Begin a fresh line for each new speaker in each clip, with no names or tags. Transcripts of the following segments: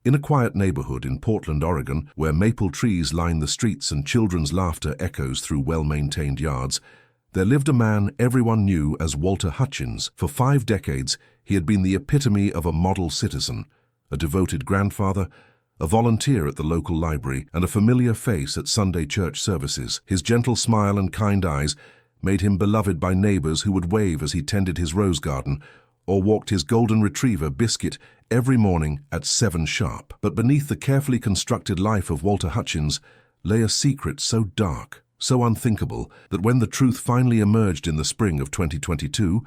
In a quiet neighborhood in Portland, Oregon, where maple trees line the streets and children's laughter echoes through well-maintained yards, there lived a man everyone knew as Walter Hutchins. For 5 decades, he had been the epitome of a model citizen, a devoted grandfather, a volunteer at the local library, and a familiar face at Sunday church services. His gentle smile and kind eyes made him beloved by neighbors who would wave as he tended his rose garden or walked his golden retriever, Biscuit, every morning at 7 sharp. But beneath the carefully constructed life of Walter Hutchins lay a secret so dark, so unthinkable, that when the truth finally emerged in the spring of 2022,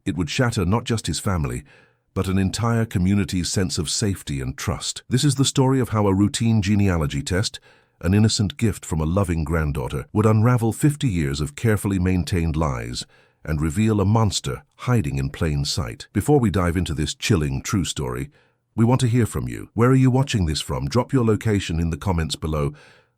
it would shatter not just his family, but an entire community's sense of safety and trust. This is the story of how a routine genealogy test, an innocent gift from a loving granddaughter, would unravel 50 years of carefully maintained lies and reveal a monster hiding in plain sight. Before we dive into this chilling true story, we want to hear from you. Where are you watching this from? Drop your location in the comments below.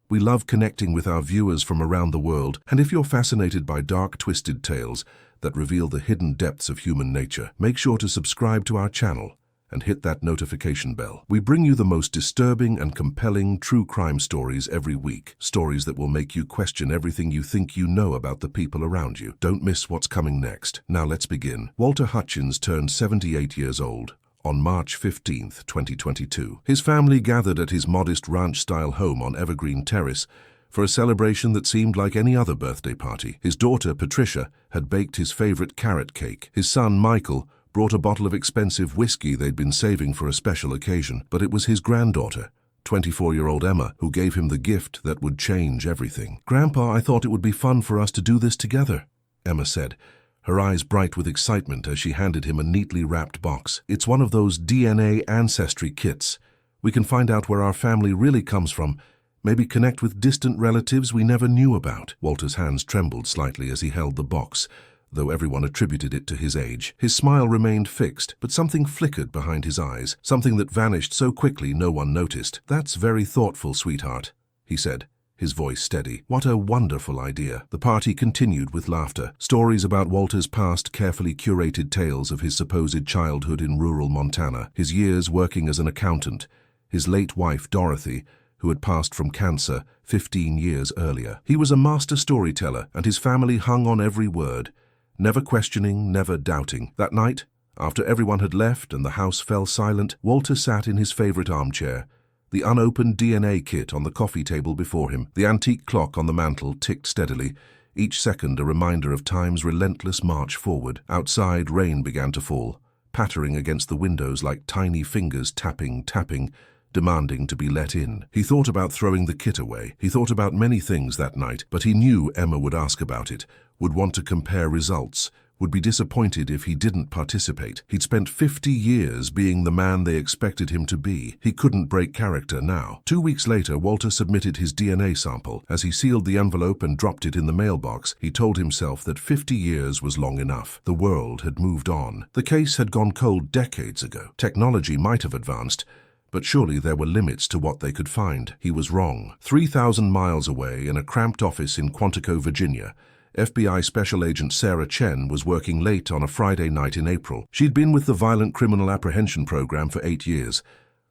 We love connecting with our viewers from around the world, and if you're fascinated by dark, twisted tales that reveal the hidden depths of human nature, make sure to subscribe to our channel and hit that notification bell. We bring you the most disturbing and compelling true crime stories every week, stories that will make you question everything you think you know about the people around you. Don't miss what's coming next. Now let's begin. Walter Hutchins turned 78 years old on March 15, 2022. His family gathered at his modest ranch-style home on Evergreen Terrace for a celebration that seemed like any other birthday party. His daughter, Patricia, had baked his favorite carrot cake. His son, Michael, brought a bottle of expensive whiskey they'd been saving for a special occasion. But it was his granddaughter, 24-year-old Emma, who gave him the gift that would change everything. "Grandpa, I thought it would be fun for us to do this together," Emma said, her eyes bright with excitement as she handed him a neatly wrapped box. "It's one of those DNA ancestry kits. We can find out where our family really comes from, maybe connect with distant relatives we never knew about." Walter's hands trembled slightly as he held the box, though everyone attributed it to his age. His smile remained fixed, but something flickered behind his eyes, something that vanished so quickly no one noticed. "That's very thoughtful, sweetheart," he said, his voice steady. "What a wonderful idea." The party continued with laughter. Stories about Walter's past, carefully curated tales of his supposed childhood in rural Montana, his years working as an accountant, his late wife, Dorothy, who had passed from cancer 15 years earlier. He was a master storyteller, and his family hung on every word, never questioning, never doubting. That night, after everyone had left and the house fell silent, Walter sat in his favorite armchair, the unopened DNA kit on the coffee table before him. The antique clock on the mantel ticked steadily, each second a reminder of time's relentless march forward. Outside, rain began to fall, pattering against the windows like tiny fingers tapping, demanding to be let in. He thought about throwing the kit away. He thought about many things that night, but he knew Emma would ask about it, would want to compare results, would be disappointed if he didn't participate. He'd spent 50 years being the man they expected him to be. He couldn't break character now. 2 weeks later, Walter submitted his DNA sample. As he sealed the envelope and dropped it in the mailbox, he told himself that 50 years was long enough. The world had moved on. The case had gone cold decades ago. Technology might have advanced, but surely there were limits to what they could find. He was wrong. 3,000 miles away, in a cramped office in Quantico, Virginia, FBI Special Agent Sarah Chen was working late on a Friday night in April. She'd been with the Violent Criminal Apprehension Program for 8 years,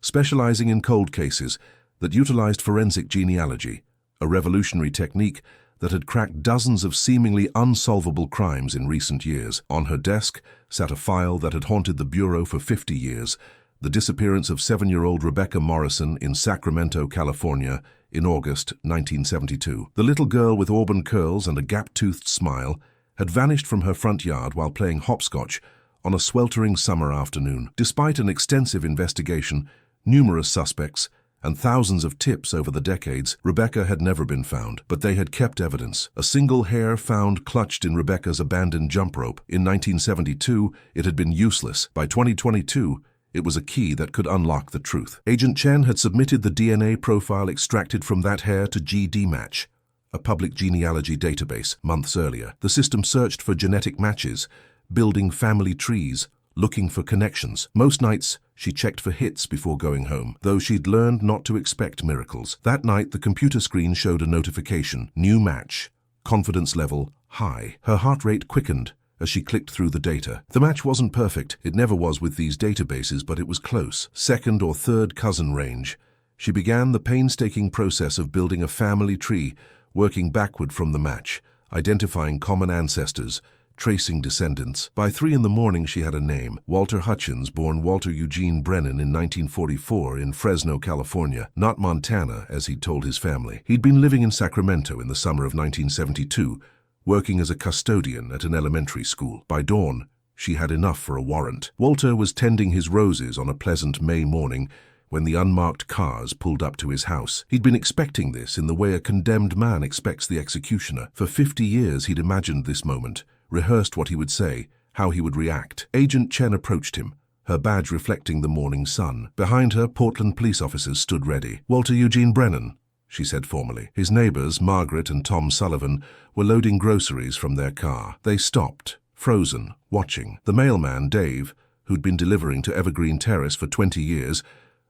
specializing in cold cases that utilized forensic genealogy, a revolutionary technique that had cracked dozens of seemingly unsolvable crimes in recent years. On her desk sat a file that had haunted the Bureau for 50 years, the disappearance of 7-year-old Rebecca Morrison in Sacramento, California, in August 1972. The little girl with auburn curls and a gap-toothed smile had vanished from her front yard while playing hopscotch on a sweltering summer afternoon. Despite an extensive investigation, numerous suspects, and thousands of tips over the decades, Rebecca had never been found, but they had kept evidence. A single hair found clutched in Rebecca's abandoned jump rope. In 1972, it had been useless. By 2022, it was a key that could unlock the truth. Agent Chen had submitted the DNA profile extracted from that hair to GDmatch, a public genealogy database, months earlier. The system searched for genetic matches, building family trees, looking for connections. Most nights, she checked for hits before going home, though she'd learned not to expect miracles. That night, the computer screen showed a notification: new match, confidence level high. Her heart rate quickened as she clicked through the data. The match wasn't perfect. It never was with these databases, but it was close. Second or third cousin range. She began the painstaking process of building a family tree, working backward from the match, identifying common ancestors, tracing descendants. By 3 in the morning she had a name. Walter Hutchins, born Walter Eugene Brennan in 1944 in Fresno, California, not Montana, as he'd told his family. He'd been living in Sacramento in the summer of 1972, working as a custodian at an elementary school. By dawn, she had enough for a warrant. Walter was tending his roses on a pleasant May morning when the unmarked cars pulled up to his house. He'd been expecting this in the way a condemned man expects the executioner. For 50 years he'd imagined this moment, rehearsed what he would say, how he would react. Agent Chen approached him, her badge reflecting the morning sun. Behind her, Portland police officers stood ready. "Walter Eugene Brennan," she said formally. His neighbors, Margaret and Tom Sullivan, were loading groceries from their car. They stopped, frozen, watching. The mailman, Dave, who'd been delivering to Evergreen Terrace for 20 years,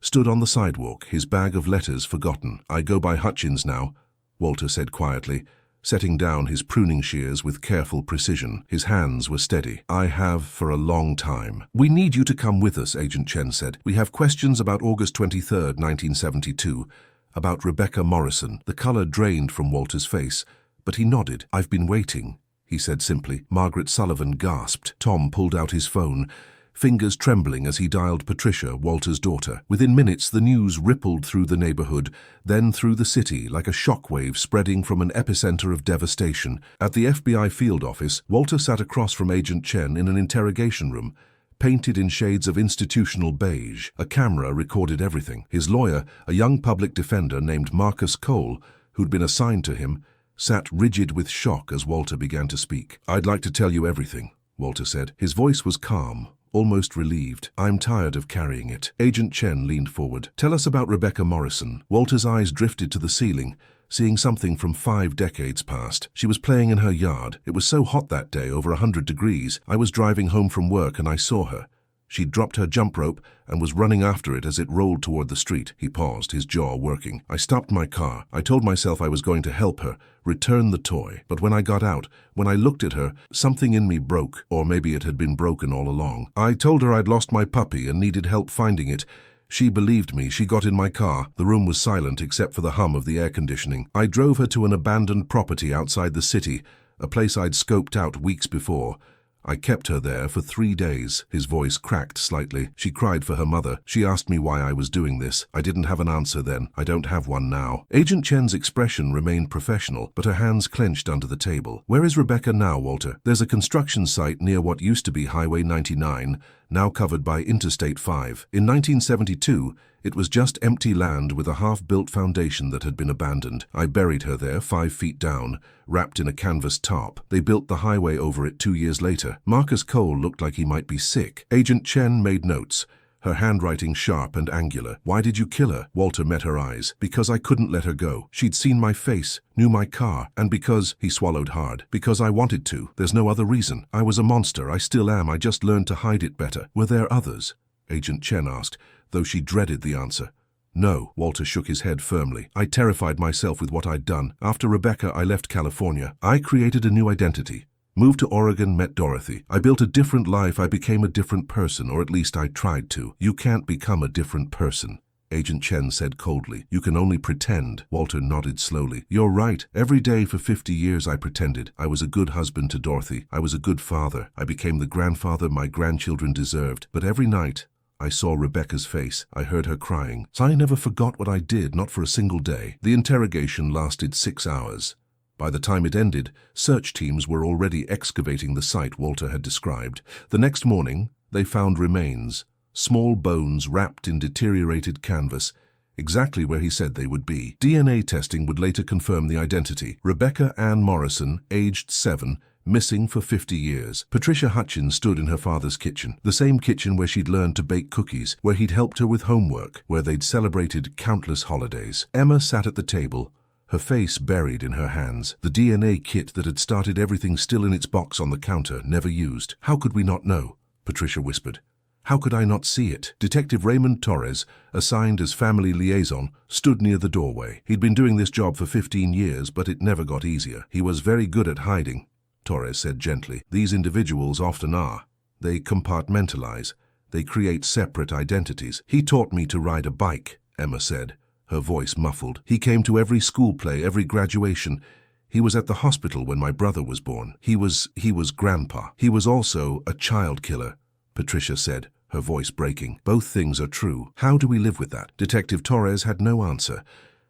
stood on the sidewalk, his bag of letters forgotten. "I go by Hutchins now," Walter said quietly, setting down his pruning shears with careful precision. His hands were steady. "I have for a long time." "We need you to come with us," Agent Chen said. "We have questions about August 23rd, 1972, about Rebecca Morrison." The color drained from Walter's face, but he nodded. "I've been waiting," he said simply. Margaret Sullivan gasped. Tom pulled out his phone, fingers trembling as he dialed Patricia, Walter's daughter. Within minutes, the news rippled through the neighborhood, then through the city, like a shockwave spreading from an epicenter of devastation. At the FBI field office, Walter sat across from Agent Chen in an interrogation room, painted in shades of institutional beige. A camera recorded everything. His lawyer, a young public defender named Marcus Cole, who'd been assigned to him, sat rigid with shock as Walter began to speak. "I'd like to tell you everything," Walter said. His voice was calm, almost relieved. "I'm tired of carrying it." Agent Chen leaned forward. "Tell us about Rebecca Morrison." Walter's eyes drifted to the ceiling, seeing something from 5 decades past. "She was playing in her yard. It was so hot that day, over 100 degrees. I was driving home from work and I saw her. She'd dropped her jump rope and was running after it as it rolled toward the street." He paused, his jaw working. "I stopped my car. I told myself I was going to help her, return the toy. But when I got out, when I looked at her, something in me broke, or maybe it had been broken all along. I told her I'd lost my puppy and needed help finding it. She believed me. She got in my car. The room was silent except for the hum of the air conditioning. I drove her to an abandoned property outside the city, a place I'd scoped out weeks before. I kept her there for 3 days." His voice cracked slightly. "She cried for her mother. She asked me why I was doing this. I didn't have an answer then. I don't have one now." Agent Chen's expression remained professional, but her hands clenched under the table. "Where is Rebecca now, Walter?" "There's a construction site near what used to be Highway 99, now covered by Interstate 5. In 1972, it was just empty land with a half-built foundation that had been abandoned. I buried her there 5 feet down, wrapped in a canvas tarp. They built the highway over it 2 years later." Marcus Cole looked like he might be sick. Agent Chen made notes, her handwriting sharp and angular. "Why did you kill her?" Walter met her eyes. "Because I couldn't let her go. She'd seen my face, knew my car, and because," he swallowed hard, "because I wanted to. There's no other reason. I was a monster. I still am. I just learned to hide it better." "Were there others?" Agent Chen asked, though she dreaded the answer. "No," Walter shook his head firmly. "I terrified myself with what I'd done. After Rebecca, I left California. I created a new identity. Moved to Oregon, met Dorothy. I built a different life. I became a different person, or at least I tried to." "You can't become a different person," Agent Chen said coldly. "You can only pretend." Walter nodded slowly. "You're right. Every day for 50 years I pretended. I was a good husband to Dorothy. I was a good father. I became the grandfather my grandchildren deserved. But every night, I saw Rebecca's face. I heard her crying. So I never forgot what I did, not for a single day." The interrogation lasted 6 hours. By the time it ended, search teams were already excavating the site Walter had described. The next morning, they found remains, small bones wrapped in deteriorated canvas, exactly where he said they would be. DNA testing would later confirm the identity. Rebecca Ann Morrison, aged 7, missing for 50 years. Patricia Hutchins stood in her father's kitchen, the same kitchen where she'd learned to bake cookies, where he'd helped her with homework, where they'd celebrated countless holidays. Emma sat at the table, her face buried in her hands, the DNA kit that had started everything still in its box on the counter, never used. "How could we not know?" Patricia whispered. "How could I not see it?" Detective Raymond Torres, assigned as family liaison, stood near the doorway. He'd been doing this job for 15 years, but it never got easier. He was very good at hiding, Torres said gently. These individuals often are. They compartmentalize. They create separate identities. He taught me to ride a bike, Emma said, her voice muffled. He came to every school play, every graduation. He was at the hospital when my brother was born. He was Grandpa. He was also a child killer, Patricia said, her voice breaking. Both things are true. How do we live with that? Detective Torres had no answer.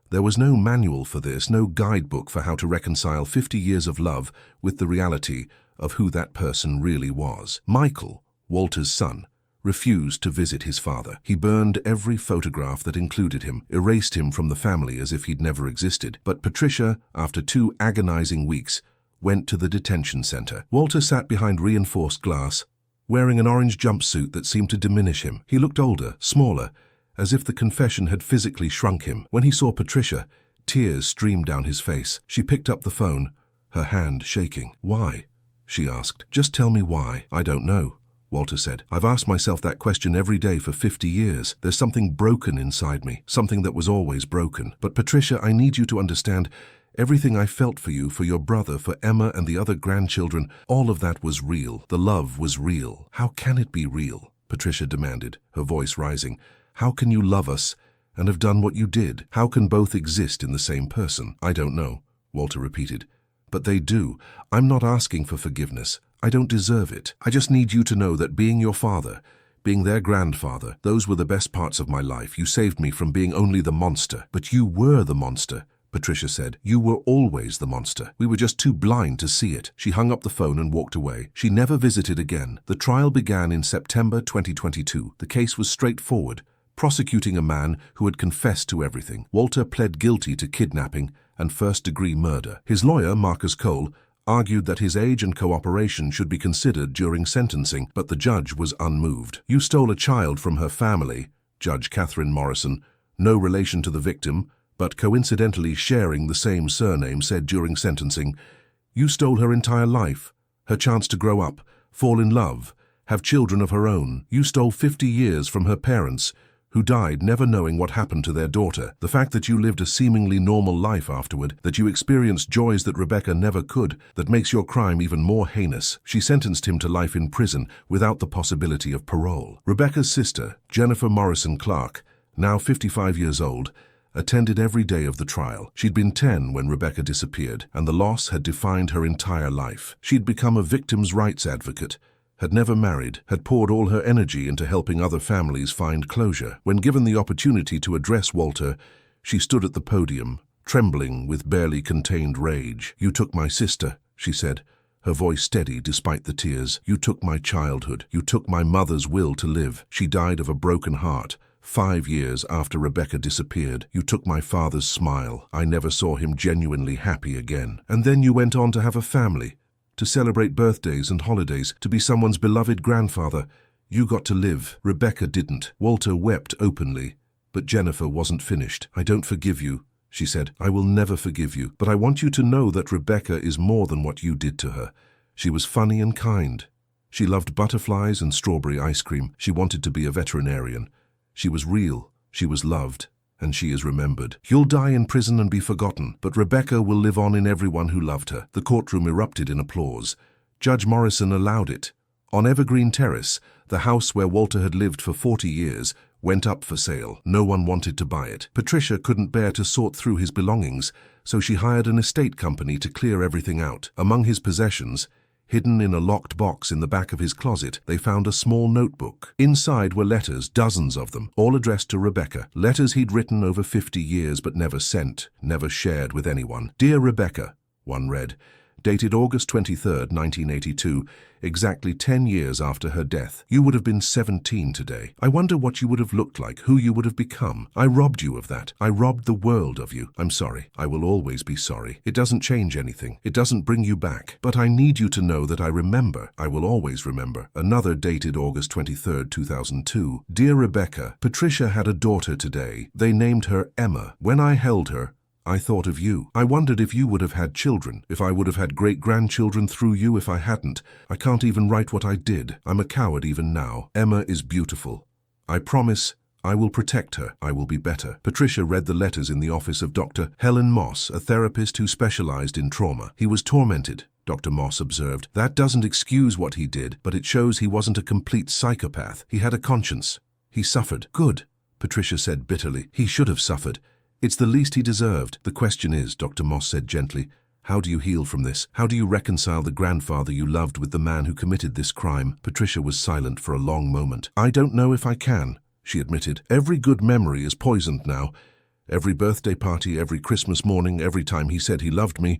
There was no manual for this, no guidebook for how to reconcile 50 years of love with the reality of who that person really was. Michael, Walter's son, refused to visit his father. He burned every photograph that included him, erased him from the family as if he'd never existed. But Patricia, after 2 agonizing weeks, went to the detention center. Walter sat behind reinforced glass, wearing an orange jumpsuit that seemed to diminish him. He looked older, smaller, as if the confession had physically shrunk him. When he saw Patricia, tears streamed down his face. She picked up the phone, her hand shaking. "Why?" she asked. "Just tell me why." "I don't know," Walter said. "I've asked myself that question every day for 50 years. There's something broken inside me, something that was always broken. But Patricia, I need you to understand, everything I felt for you, for your brother, for Emma and the other grandchildren, all of that was real. The love was real." "How can it be real?" Patricia demanded, her voice rising. "How can you love us and have done what you did? How can both exist in the same person?" "I don't know," Walter repeated. "But they do. I'm not asking for forgiveness. I don't deserve it. I just need you to know that being your father, being their grandfather, those were the best parts of my life. You saved me from being only the monster." "But you were the monster," Patricia said. "You were always the monster. We were just too blind to see it." She hung up the phone and walked away. She never visited again. The trial began in September 2022. The case was straightforward, prosecuting a man who had confessed to everything. Walter pled guilty to kidnapping and first-degree murder. His lawyer, Marcus Cole, argued that his age and cooperation should be considered during sentencing, but the judge was unmoved. "You stole a child from her family," Judge Catherine Morrison, no relation to the victim, but coincidentally sharing the same surname, said during sentencing. "You stole her entire life, her chance to grow up, fall in love, have children of her own. You stole 50 years from her parents, who died never knowing what happened to their daughter. The fact that you lived a seemingly normal life afterward, that you experienced joys that Rebecca never could, that makes your crime even more heinous." She sentenced him to life in prison without the possibility of parole. Rebecca's sister, Jennifer Morrison Clark, now 55 years old, attended every day of the trial. She'd been 10 when Rebecca disappeared, and the loss had defined her entire life. She'd become a victims' rights advocate, had never married, had poured all her energy into helping other families find closure. When given the opportunity to address Walter, she stood at the podium, trembling with barely contained rage. "You took my sister," she said, her voice steady despite the tears. "You took my childhood. You took my mother's will to live. She died of a broken heart 5 years after Rebecca disappeared. You took my father's smile. I never saw him genuinely happy again. And then you went on to have a family, to celebrate birthdays and holidays, to be someone's beloved grandfather. You got to live. Rebecca didn't." Walter wept openly, but Jennifer wasn't finished. "I don't forgive you," she said. "I will never forgive you. But I want you to know that Rebecca is more than what you did to her. She was funny and kind. She loved butterflies and strawberry ice cream. She wanted to be a veterinarian. She was real. She was loved. And she is remembered. You'll die in prison and be forgotten, but Rebecca will live on in everyone who loved her." The courtroom erupted in applause. Judge Morrison allowed it. On Evergreen Terrace, the house where Walter had lived for 40 years, went up for sale. No one wanted to buy it. Patricia couldn't bear to sort through his belongings, so she hired an estate company to clear everything out. Among his possessions, hidden in a locked box in the back of his closet, they found a small notebook. Inside were letters, dozens of them, all addressed to Rebecca. Letters he'd written over 50 years but never sent, never shared with anyone. "Dear Rebecca," one read, dated August 23, 1982, exactly 10 years after her death. "You would have been 17 today. I wonder what you would have looked like, who you would have become. I robbed you of that. I robbed the world of you. I'm sorry. I will always be sorry. It doesn't change anything. It doesn't bring you back. But I need you to know that I remember. I will always remember." Another dated August 23, 2002. "Dear Rebecca, Patricia had a daughter today. They named her Emma. When I held her, I thought of you. I wondered if you would have had children, if I would have had great-grandchildren through you if I hadn't. I can't even write what I did. I'm a coward even now. Emma is beautiful. I promise I will protect her. I will be better." Patricia read the letters in the office of Dr. Helen Moss, a therapist who specialized in trauma. He was tormented. Dr. Moss observed. That doesn't excuse what he did, but it shows he wasn't a complete psychopath. He had a conscience. He suffered. Good, Patricia said bitterly. He should have suffered. It's the least he deserved. The question is, Dr. Moss said gently, how do you heal from this? How do you reconcile the grandfather you loved with the man who committed this crime? Patricia was silent for a long moment. I don't know if I can, she admitted. Every good memory is poisoned now. Every birthday party, every Christmas morning, every time he said he loved me,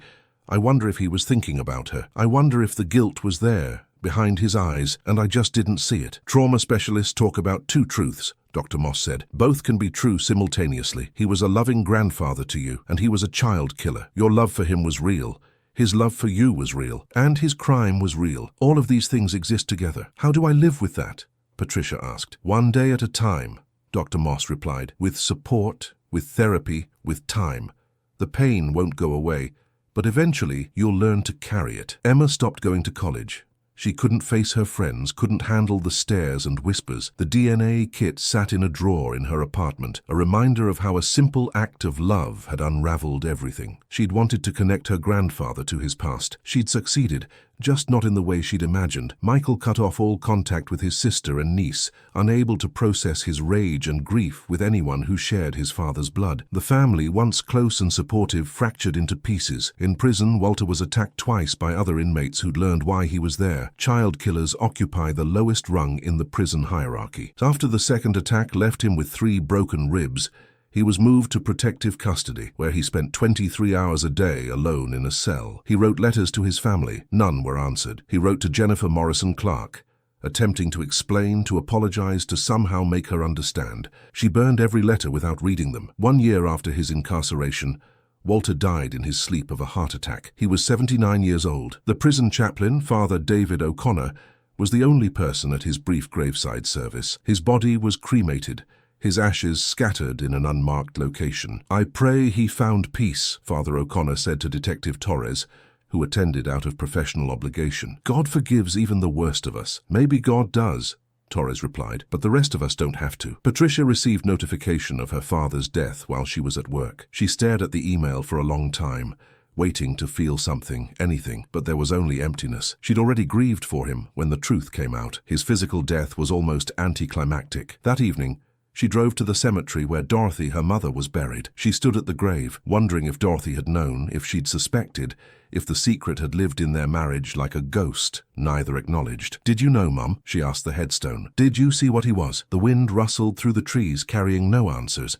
I wonder if he was thinking about her. I wonder if the guilt was there, behind his eyes, and I just didn't see it. Trauma specialists talk about two truths, Dr. Moss said. Both can be true simultaneously. He was a loving grandfather to you, and he was a child killer. Your love for him was real. His love for you was real. And his crime was real. All of these things exist together. How do I live with that? Patricia asked. One day at a time, Dr. Moss replied. With support, with therapy, with time. The pain won't go away, but eventually you'll learn to carry it. Emma stopped going to college. She couldn't face her friends, couldn't handle the stares and whispers. The DNA kit sat in a drawer in her apartment, a reminder of how a simple act of love had unraveled everything. She'd wanted to connect her grandfather to his past. She'd succeeded, just not in the way she'd imagined. Michael cut off all contact with his sister and niece, unable to process his rage and grief with anyone who shared his father's blood. The family, once close and supportive, fractured into pieces. In prison, Walter was attacked twice by other inmates who'd learned why he was there. Child killers occupy the lowest rung in the prison hierarchy. After the second attack left him with 3 broken ribs, he was moved to protective custody, where he spent 23 hours a day alone in a cell. He wrote letters to his family. None were answered. He wrote to Jennifer Morrison Clark, attempting to explain, to apologize, to somehow make her understand. She burned every letter without reading them. 1 year after his incarceration, Walter died in his sleep of a heart attack. He was 79 years old. The prison chaplain, Father David O'Connor, was the only person at his brief graveside service. His body was cremated, his ashes scattered in an unmarked location. I pray he found peace, Father O'Connor said to Detective Torres, who attended out of professional obligation. God forgives even the worst of us. Maybe God does, Torres replied, but the rest of us don't have to. Patricia received notification of her father's death while she was at work. She stared at the email for a long time, waiting to feel something, anything, but there was only emptiness. She'd already grieved for him when the truth came out. His physical death was almost anticlimactic. That evening, she drove to the cemetery where Dorothy, her mother, was buried. She stood at the grave, wondering if Dorothy had known, if she'd suspected, if the secret had lived in their marriage like a ghost. Neither acknowledged. Did you know, Mum? She asked the headstone. Did you see what he was? The wind rustled through the trees, carrying no answers.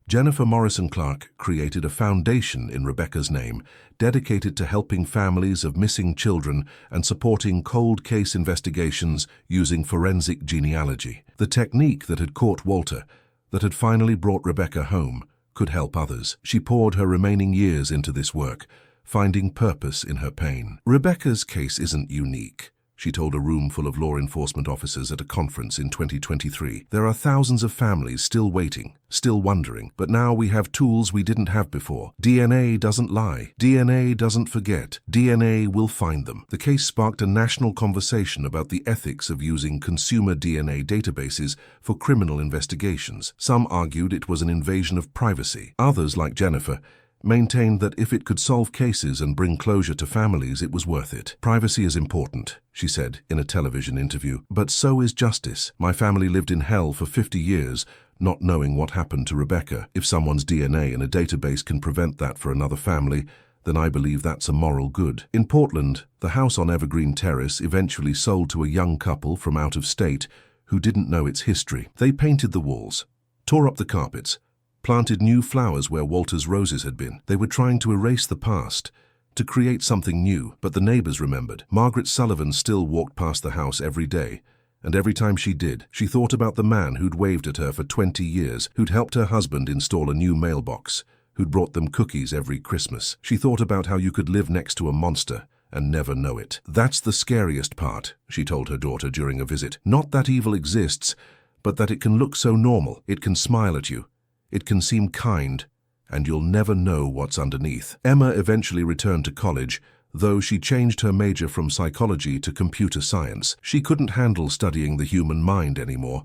Jennifer Morrison Clark created a foundation in Rebecca's name, dedicated to helping families of missing children and supporting cold case investigations using forensic genealogy. The technique that had caught Walter, that had finally brought Rebecca home, could help others. She poured her remaining years into this work, finding purpose in her pain. Rebecca's case isn't unique, she told a room full of law enforcement officers at a conference in 2023. There are thousands of families still waiting, still wondering, but now we have tools we didn't have before. DNA doesn't lie. DNA doesn't forget. DNA will find them. The case sparked a national conversation about the ethics of using consumer DNA databases for criminal investigations. Some argued it was an invasion of privacy. Others, like Jennifer, maintained that if it could solve cases and bring closure to families, it was worth it. Privacy is important, she said in a television interview, but so is justice. My family lived in hell for 50 years, not knowing what happened to Rebecca. If someone's DNA in a database can prevent that for another family, then I believe that's a moral good. In Portland, the house on Evergreen Terrace eventually sold to a young couple from out of state who didn't know its history. They painted the walls, tore up the carpets, planted new flowers where Walter's roses had been. They were trying to erase the past, to create something new, but the neighbors remembered. Margaret Sullivan still walked past the house every day, and every time she did, she thought about the man who'd waved at her for 20 years, who'd helped her husband install a new mailbox, who'd brought them cookies every Christmas. She thought about how you could live next to a monster and never know it. That's the scariest part, she told her daughter during a visit. Not that evil exists, but that it can look so normal. It can smile at you. It can seem kind, and you'll never know what's underneath. Emma eventually returned to college, though she changed her major from psychology to computer science. She couldn't handle studying the human mind anymore,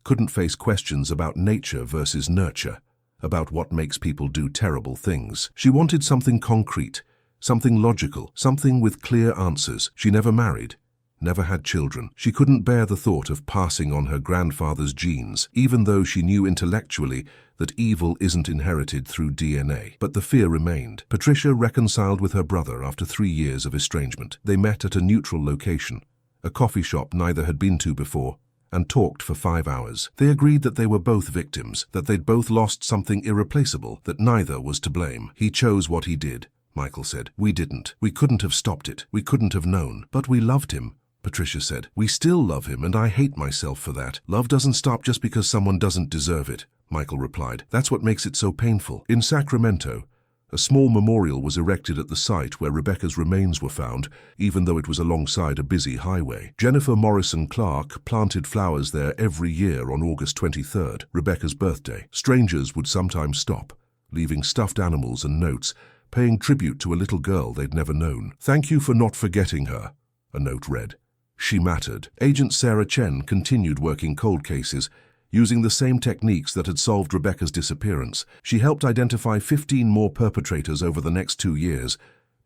couldn't face questions about nature versus nurture, about what makes people do terrible things. She wanted something concrete, something logical, something with clear answers. She never married, never had children. She couldn't bear the thought of passing on her grandfather's genes, even though she knew intellectually that evil isn't inherited through DNA. But the fear remained. Patricia reconciled with her brother after 3 years of estrangement. They met at a neutral location, a coffee shop neither had been to before, and talked for 5 hours. They agreed that they were both victims, that they'd both lost something irreplaceable, that neither was to blame. He chose what he did, Michael said. We didn't. We couldn't have stopped it. We couldn't have known. But we loved him, Patricia said. We still love him, and I hate myself for that. Love doesn't stop just because someone doesn't deserve it, Michael replied. That's what makes it so painful. In Sacramento, a small memorial was erected at the site where Rebecca's remains were found, even though it was alongside a busy highway. Jennifer Morrison Clark planted flowers there every year on August 23rd, Rebecca's birthday. Strangers would sometimes stop, leaving stuffed animals and notes, paying tribute to a little girl they'd never known. Thank you for not forgetting her, a note read. She mattered. Agent Sarah Chen continued working cold cases, using the same techniques that had solved Rebecca's disappearance. She helped identify 15 more perpetrators over the next 2 years,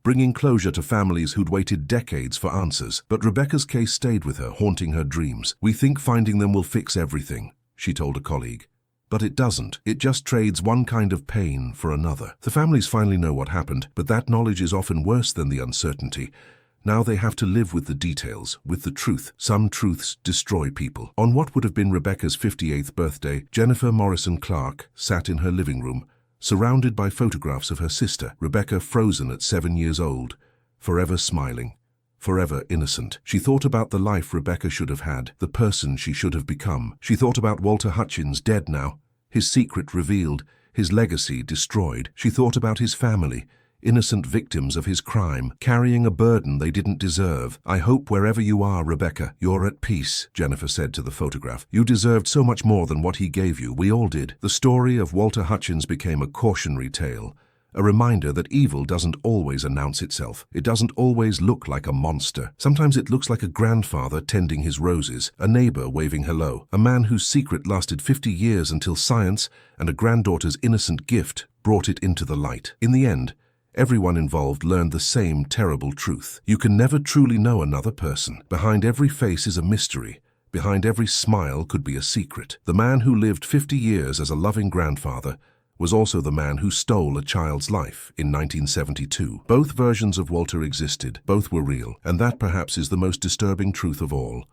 bringing closure to families who'd waited decades for answers. But Rebecca's case stayed with her, haunting her dreams. We think finding them will fix everything, she told a colleague. But it doesn't. It just trades one kind of pain for another. The families finally know what happened, but that knowledge is often worse than the uncertainty. Now they have to live with the details, with the truth. Some truths destroy people. On what would have been Rebecca's 58th birthday, Jennifer Morrison Clark sat in her living room, surrounded by photographs of her sister, Rebecca, frozen at 7 years old, forever smiling, forever innocent. She thought about the life Rebecca should have had, the person she should have become. She thought about Walter Hutchins, dead now, his secret revealed, his legacy destroyed. She thought about his family, innocent victims of his crime, carrying a burden they didn't deserve. I hope wherever you are, Rebecca, you're at peace, Jennifer said to the photograph. You deserved so much more than what he gave you. We all did. The story of Walter Hutchins became a cautionary tale, a reminder that evil doesn't always announce itself. It doesn't always look like a monster. Sometimes it looks like a grandfather tending his roses, a neighbor waving hello, a man whose secret lasted 50 years until science and a granddaughter's innocent gift brought it into the light. In the end, everyone involved learned the same terrible truth. You can never truly know another person. Behind every face is a mystery. Behind every smile could be a secret. The man who lived 50 years as a loving grandfather was also the man who stole a child's life in 1972. Both versions of Walter existed. Both were real. And that perhaps is the most disturbing truth of all.